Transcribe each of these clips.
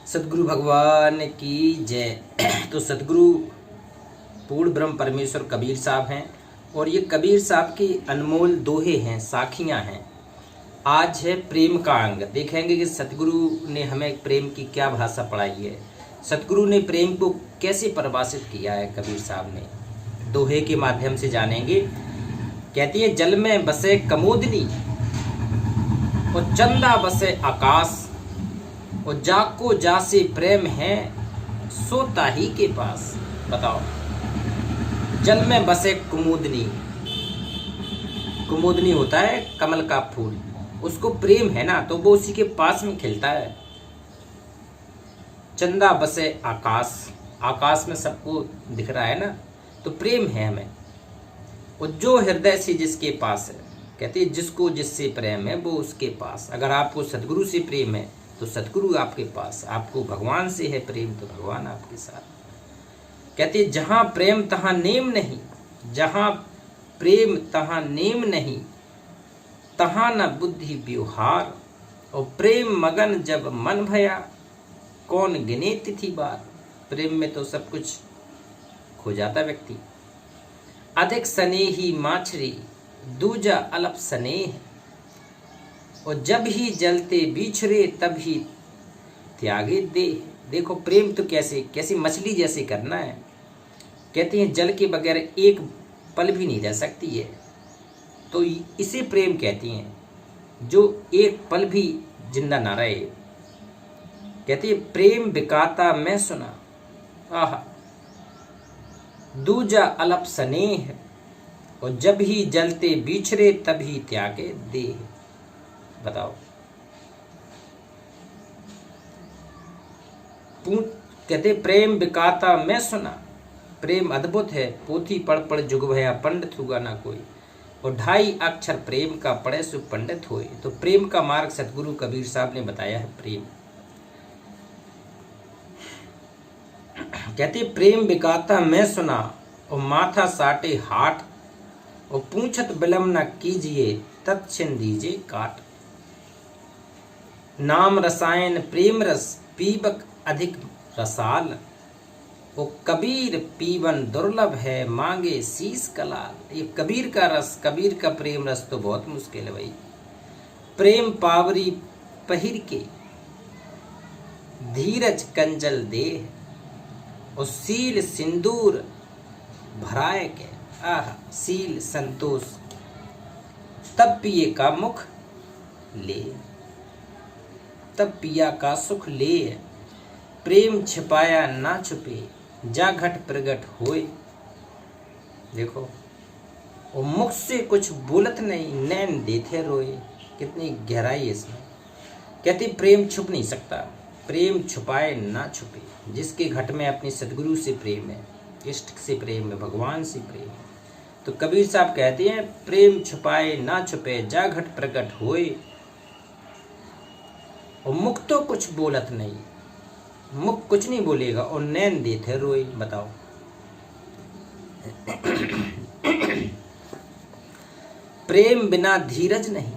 सतगुरु भगवान की जय। तो सतगुरु पूर्ण ब्रह्म परमेश्वर कबीर साहब हैं और ये कबीर साहब की अनमोल दोहे हैं, साखियां हैं। आज है प्रेम का अंग। देखेंगे कि सतगुरु ने हमें प्रेम की क्या भाषा पढ़ाई है, सतगुरु ने प्रेम को कैसे परिभाषित किया है कबीर साहब ने, दोहे के माध्यम से जानेंगे। कहती है, जल में बसे कमोदनी और चंदा बसे आकाश, और जाको जासे प्रेम है सोता ही के पास। बताओ, जल में बसे कुमुदनी, कुमुदनी होता है कमल का फूल, उसको प्रेम है ना तो वो उसी के पास में खिलता है। चंदा बसे आकाश, आकाश में सबको दिख रहा है ना, तो प्रेम है हमें। और जो हृदय से जिसके पास है, कहती है जिसको जिससे प्रेम है वो उसके पास। अगर आपको सतगुरु से प्रेम है तो सतगुरु आपके पास, आपको भगवान से है प्रेम तो भगवान आपके साथ। कहती है, जहां प्रेम तहां नेम नहीं, जहां प्रेम तहां नेम नहीं, तहां न बुद्धि व्यवहार। और प्रेम मगन जब मन भया, कौन गिने तिथि बार। प्रेम में तो सब कुछ खो जाता व्यक्ति। अधिक स्नेही माछरी, दूजा अल्प स्नेह, और जब ही जलते बिछड़े तब ही त्यागे दे। देखो प्रेम तो कैसी मछली जैसे करना है। कहते हैं जल के बगैर एक पल भी नहीं रह सकती है, तो इसे प्रेम कहती हैं, जो एक पल भी जिंदा ना रहे। कहती है, प्रेम बिकाता मैं सुना, आहा दूजा अल्प स्नेह, और जब ही जलते बिछड़े तभी त्यागे दे। बताओ, कहते प्रेम बिकाता मैं सुना, प्रेम अद्भुत है, पोथी पढ़ पढ़ जुग भया पंडित हुआ ना कोई। और 2.5 अक्षर प्रेम का पढ़े सु पंडित होए। तो प्रेम का मार्ग सतगुरु कबीर साहब ने बताया है। प्रेम कहते प्रेम बिकाता मैं सुना, और माथा साटे हाट, और पूछत बिलम न कीजिए तत्छिन दीजिए काट। नाम रसायन प्रेम रस, पीबक अधिक रसाल, वो कबीर पीवन दुर्लभ है, मांगे शीस कलाल। ये कबीर का रस, कबीर का प्रेम रस तो बहुत मुश्किल है भाई। प्रेम पावरी पहिर के, धीरज कंजल देह, और सील सिंदूर भराए के। आह, सील संतोष, तब पिए का मुख ले, तब पिया का सुख ले। प्रेम छिपाया ना छुपे, जा घट प्रगट होए। देखो, वो मुख से कुछ बोलत नहीं, नैन देते रोए। कितनी गहराई है इसमें। कहती प्रेम छुप नहीं सकता, प्रेम छुपाए ना छुपे। जिसके घट में अपनी सदगुरु से प्रेम है, इष्ट से प्रेम है, भगवान से प्रेम है, तो कबीर साहब कहते हैं प्रेम छुपाए ना छुपे, जा घट प्रगट होए। और मुख तो कुछ बोलत नहीं, मुख कुछ नहीं बोलेगा, और नैन देते रोए। बताओ, प्रेम बिना धीरज नहीं,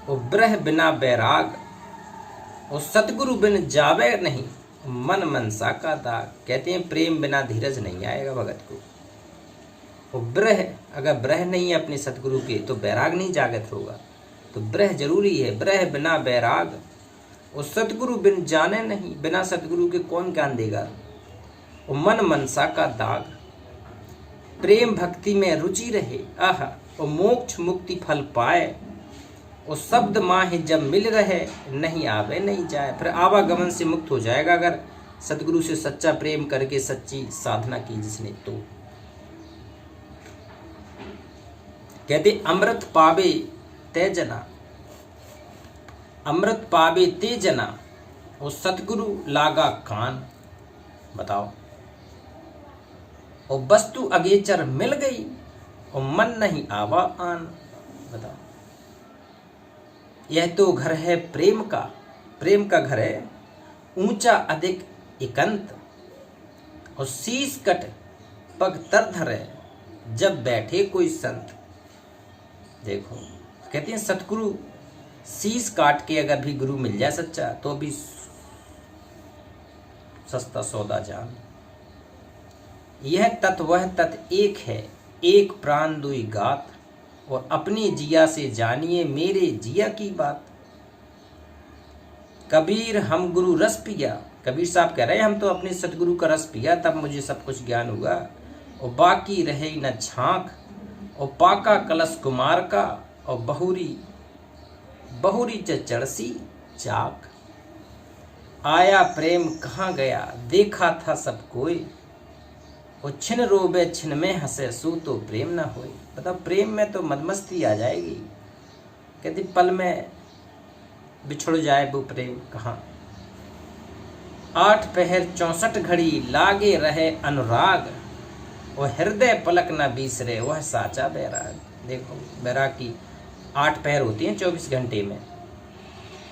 और ब्रह बिना बैराग, और सतगुरु बिन जावे नहीं, मन मनसा का दाग। कहते हैं प्रेम बिना धीरज नहीं आएगा भगत को। और ब्रह, अगर ब्रह नहीं है अपने सतगुरु के तो बैराग नहीं जागृत होगा। तो ब्रह जरूरी है, ब्रह बिना बैराग, और सतगुरु बिन जाने नहीं, बिना सतगुरु के कौन ज्ञान देगा। और मन मनसा का दाग, प्रेम भक्ति में रुचि रहे, आह, और मोक्ष मुक्ति फल पाए। और शब्द माहि जब मिल रहे, नहीं आवे नहीं जाए। फिर आवागमन से मुक्त हो जाएगा अगर सतगुरु से सच्चा प्रेम करके सच्ची साधना की जिसने तो। कहते अमृत पावे ते जना, अमृत पावे ते जना, और सतगुरु लागा कान। बताओ, और वस्तु अगेचर मिल गई, और मन नहीं आवा आन। बताओ, यह तो घर है प्रेम का, प्रेम का घर है, ऊंचा अधिक एकांत, और शीश कट पग तर धरे, जब बैठे कोई संत। देखो, कहते हैं सतगुरु शीश काट के अगर भी गुरु मिल जाए सच्चा तो भी सस्ता सौदा जान। यह तत् वह तत् एक है, एक प्राण दुई गात, और अपनी जिया से जानिए मेरे जिया की बात। कबीर हम गुरु रस पिया, कबीर साहब कह रहे हैं हम तो अपने सतगुरु का रस पिया तब मुझे सब कुछ ज्ञान हुआ। और बाकी रहे न छांक, और पाका कलश कुमार का, और बहुरी बहुरी चढ़सी चाक। आया प्रेम कहाँ गया, देखा था सब कोई, और छिन रोबे छिन में हंसे, सू तो प्रेम ना होए। बताओ, प्रेम में तो मदमस्ती आ जाएगी। कहती पल में बिछुड़ जाए वो प्रेम कहाँ। 8 पहर 64 घड़ी लागे रहे अनुराग, और हृदय पलक न बीसरे वह साचा बैराग। देखो, बैराग की 8 पहर होती हैं 24 घंटे में,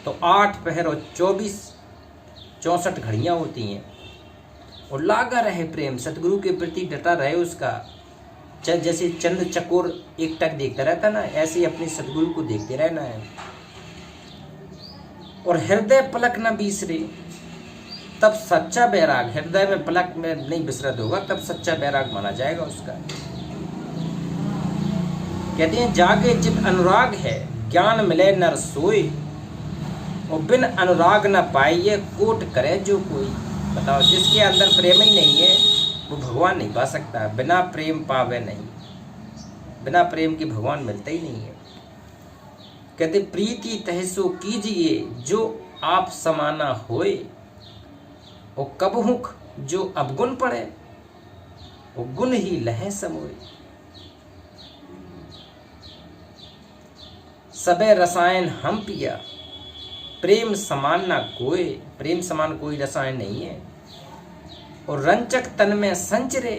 तो 8 पहर और 64 घड़ियाँ होती हैं। और लागा रहे प्रेम, सतगुरु के प्रति डटा रहे उसका। जैसे चंद्र चकोर एक टक देखता रहता ना, ऐसे ही अपने सतगुरु को देखते रहना है। और हृदय पलक न बीसरे, तब सच्चा बैराग, हृदय में पलक में नहीं बिसरत होगा तब सच्चा बैराग माना जाएगा उसका। कहते हैं जागे चित अनुराग है, ज्ञान मिले नर सोए, और बिन अनुराग न पाइए कोट करे जो कोई। बताओ, जिसके अंदर प्रेम ही नहीं है वो भगवान नहीं पा सकता। बिना प्रेम पावे नहीं, बिना प्रेम के भगवान मिलते ही नहीं है। कहते प्रीति तहसो कीजिए जो आप समाना होए, और कबहुक जो अवगुण पड़े वो गुण ही लहे समोए। सबे रसायन हम पिया, प्रेम समान ना कोई, प्रेम समान कोई रसायन नहीं है। और रंचक तन में संचरे,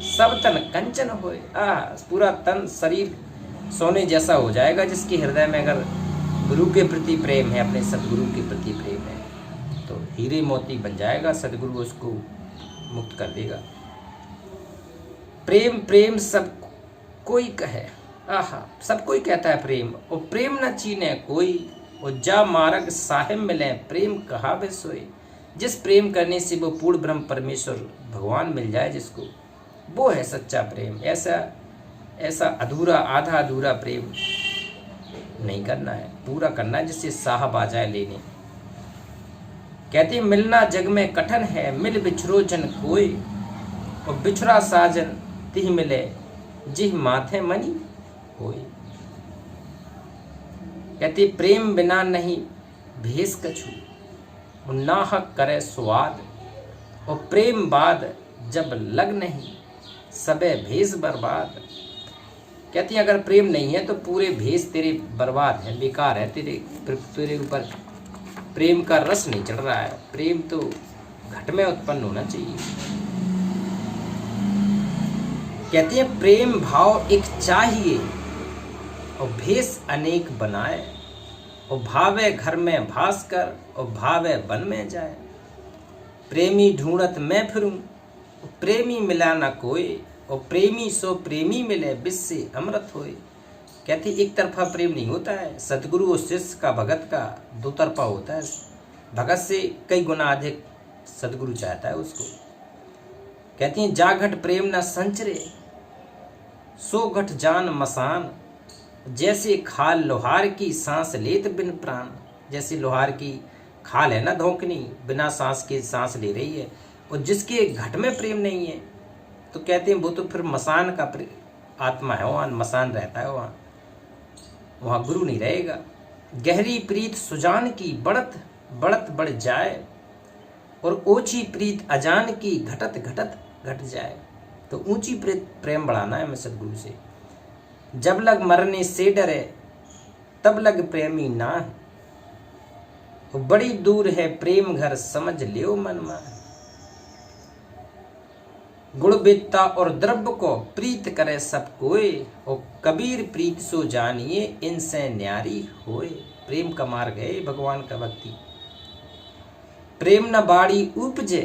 सब तन कंचन होए। पूरा तन शरीर सोने जैसा हो जाएगा जिसके हृदय में अगर गुरु के प्रति प्रेम है, अपने सदगुरु के प्रति प्रेम है, तो हीरे मोती बन जाएगा। सदगुरु उसको मुक्त कर देगा। प्रेम प्रेम सब कोई कहे, सब कोई कहता है प्रेम। और प्रेम न चीने कोई, और जा मार्ग साहिब मिले, प्रेम कहा वे सोए। जिस प्रेम करने से वो पूर्ण ब्रह्म परमेश्वर भगवान मिल जाए जिसको, वो है सच्चा प्रेम। ऐसा अधूरा, आधा अधूरा प्रेम नहीं करना है, पूरा करना है जिससे साहब आ जाए लेने। कहते मिलना जग में कठिन है, मिल बिछड़ो जन कोई, और बिछड़ा साजन तिह मिले, जिह माथे मनी होई। कहते प्रेम बिना नहीं भेस कछु, और नाहक करे स्वाद, और प्रेम बाद जब लग नहीं, सबे भेस बर्बाद। कहती अगर प्रेम नहीं है तो पूरे भेस तेरे बर्बाद है, बेकार है। तेरे ऊपर प्रेम का रस नहीं चढ़ रहा है। प्रेम तो घट में उत्पन्न होना चाहिए। कहती है प्रेम भाव एक चाहिए, और भेस अनेक बनाए, और भावे घर में भास कर, और भावे वन में जाए। प्रेमी ढूंढत मैं फिरूं, प्रेमी मिला ना कोई, और प्रेमी सो प्रेमी मिले, बिस्से अमृत होए। कहती एक तरफा प्रेम नहीं होता है। सतगुरु और शिष्य का, भगत का 2 तरफा होता है। भगत से कई गुना अधिक सतगुरु चाहता है उसको। कहती हैं जाघट प्रेम न संचरे, सो घट जान मसान, जैसे खाल लोहार की सांस लेत बिन प्राण। जैसे लोहार की खाल है ना धोकनी, बिना सांस के सांस ले रही है। और जिसके घट में प्रेम नहीं है तो कहते हैं वो तो फिर मसान का आत्मा है, वहाँ मसान रहता है, वहाँ गुरु नहीं रहेगा। गहरी प्रीत सुजान की बढ़त बढ़त बढ़ जाए, और ऊंची प्रीत अजान की घटत घटत घट जाए। तो ऊंची प्रेम बढ़ाना है हमें सदगुरु से। जब लग मरने से डरे, तब लग प्रेमी ना है, बड़ी दूर है प्रेम घर, समझ लियो मन में। गुण बेता और द्रव्य को प्रीत करे सब कोई, और कबीर प्रीत सो जानिए इनसे न्यारी होए। प्रेम का मार्ग है भगवान का भक्ति। प्रेम न बाड़ी उपजे,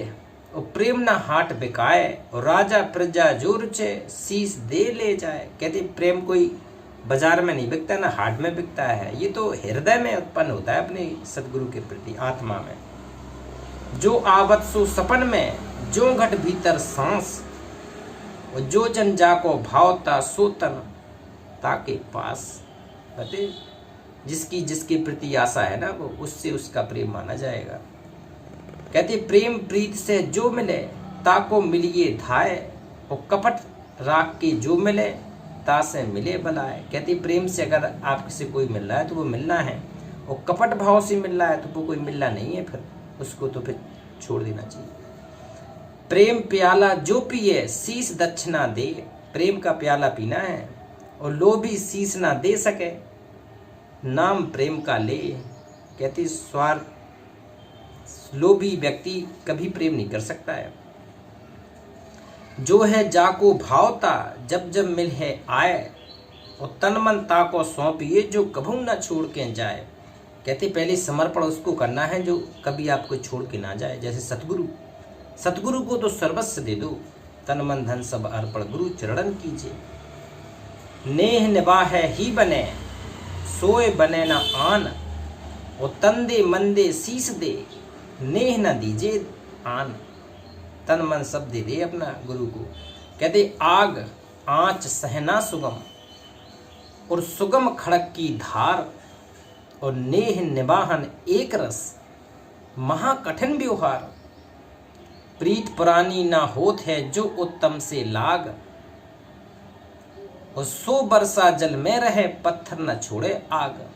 और प्रेम न हाट बिकाए, और राजा प्रजा जो रुचे, शीश दे ले जाए। कहते प्रेम कोई बाजार में नहीं बिकता ना हाट में बिकता है, ये तो हृदय में उत्पन्न होता है अपने सदगुरु के प्रति, आत्मा में। जो आवत सो सपन में, जो घट भीतर सांस, और जो जन जाको भावता सो तन ताके पास। कहते जिसकी जिसके प्रति आशा है ना, वो उससे उसका प्रेम माना जाएगा। कहते प्रेम प्रीत से जो मिले ताको मिलिए धाय, और कपट राख के जो मिले ता से मिले बलाए। कहते प्रेम से अगर आपसे कोई मिल रहा है तो वो मिलना है, और कपट भाव से मिल रहा है तो वो कोई मिलना नहीं है, फिर उसको तो फिर छोड़ देना चाहिए। प्रेम प्याला जो पिए शीश दक्षिणा दे। प्रेम का प्याला पीना है और लोभी शीश ना दे सके, नाम प्रेम का ले। कहती स्वार्थ लोभी व्यक्ति कभी प्रेम नहीं कर सकता है। जो है जाको भावता जब जब मिल है आए, और तन मन ताको सौंपिए जो कभू ना छोड़ के जाए। कहते पहले समर्पण उसको करना है जो कभी आपको छोड़ के ना जाए। जैसे सतगुरु, सतगुरु को तो सर्वस्व दे दो, तन मन धन सब अर्पण गुरु चरणन कीजिए। नेह निबाह ही बने सोए बने न आन, और तंदे मंदे शीस दे नेह न दीजिए आन। तन मन सब दे दे अपना गुरु को। कहते आग आंच सहना सुगम, और सुगम खड़क की धार, और नेह निबाहन एक रस महाकठिन व्यवहार। प्रीत पुरानी ना होत है जो उत्तम से लाग, और 100 वर्षा जल में रहे पत्थर न छोड़े आग।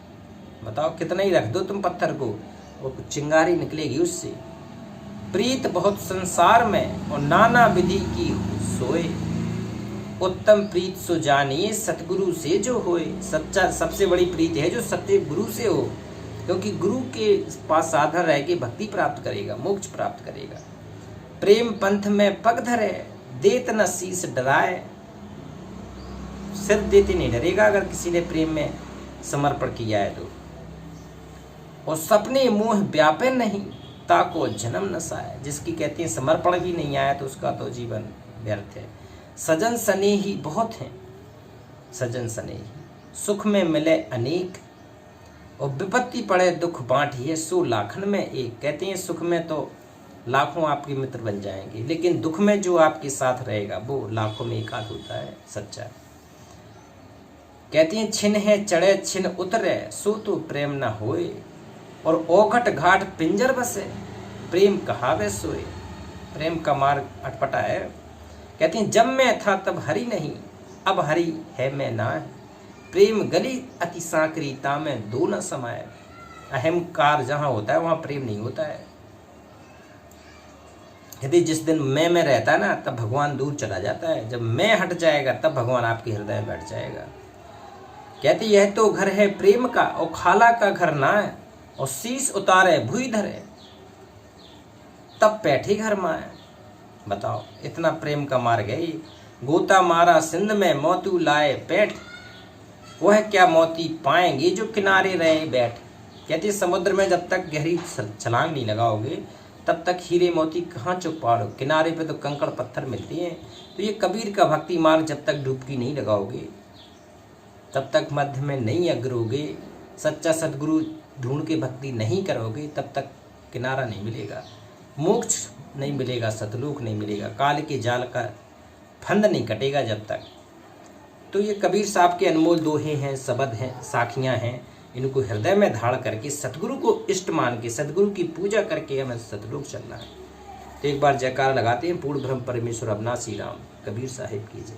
बताओ कितना ही रख दो तुम पत्थर को, वो चिंगारी निकलेगी उससे। प्रीत बहुत संसार में, और नाना विधि की सोए, उत्तम प्रीत सो जानिए सतगुरु से जो होए। सच्चा सबसे बड़ी प्रीत है जो सत्य गुरु से हो, क्योंकि गुरु के पास साधन रह के भक्ति प्राप्त करेगा, मोक्ष प्राप्त करेगा। प्रेम पंथ में पग धरे देत न शीस डराए। सिर देते नहीं डरेगा अगर किसी ने प्रेम में समर्पण किया है तो। और सपने मोह व्यापे नहीं ताको जन्म नसाए। जिसकी कहते हैं समर्पण भी नहीं आया तो उसका तो जीवन व्यर्थ है। सजन स्नेही बहुत हैं, सजन स्नेही सुख में मिले अनेक, और विपत्ति पड़े दुख बांटिए सो लाखन में एक। कहते हैं सुख में तो लाखों आपके मित्र बन जाएंगे, लेकिन दुख में जो आपके साथ रहेगा वो लाखों में एक आध होता है सच्चा। कहती हैं छिन है चढ़े छिन उतरे सो तो प्रेम न होए, और ओघट घाट पिंजर बसे प्रेम कहावे सोए। प्रेम का मार्ग अटपटा है। कहती हैं जब मैं था तब हरि नहीं, अब हरि है मैं ना। प्रेम गली अति सांकरी में दो न समाये। अहंकार जहाँ होता है वहाँ प्रेम नहीं होता है। यदि जिस दिन मैं रहता है ना तब भगवान दूर चला जाता है, जब मैं हट जाएगा तब भगवान आपके हृदय में बैठ जाएगा। कहते यह तो घर है प्रेम का, और खाला का घर ना है, और शीश उतारे भूई धरे तब बैठे घर माए। बताओ इतना प्रेम का मार्ग है ये। गोता मारा सिंध में मोती लाए बैठ, वह क्या मोती पाएंगे जो किनारे रहे बैठ। कहते समुद्र में जब तक गहरी छलांग नहीं लगाओगे तब तक हीरे मोती कहाँ चुप पाओ, किनारे पे तो कंकड़ पत्थर मिलते हैं। तो ये कबीर का भक्ति मार्ग जब तक डुबकी नहीं लगाओगे तब तक मध्य में नहीं अग्रोगे, सच्चा सदगुरु ढूंढ के भक्ति नहीं करोगे तब तक किनारा नहीं मिलेगा, मोक्ष नहीं मिलेगा, सतलोक नहीं मिलेगा, काल के जाल का फंद नहीं कटेगा जब तक। तो ये कबीर साहब के अनमोल दोहे हैं, शब्द हैं, साखियाँ हैं। इनको हृदय में धारण करके सतगुरु को इष्ट मान के सतगुरु की पूजा करके हमें सतलोक चलना है। तो एक बार जयकार लगाते हैं। पूर्ण ब्रह्म परमेश्वर अविनाशी राम कबीर साहिब की जय।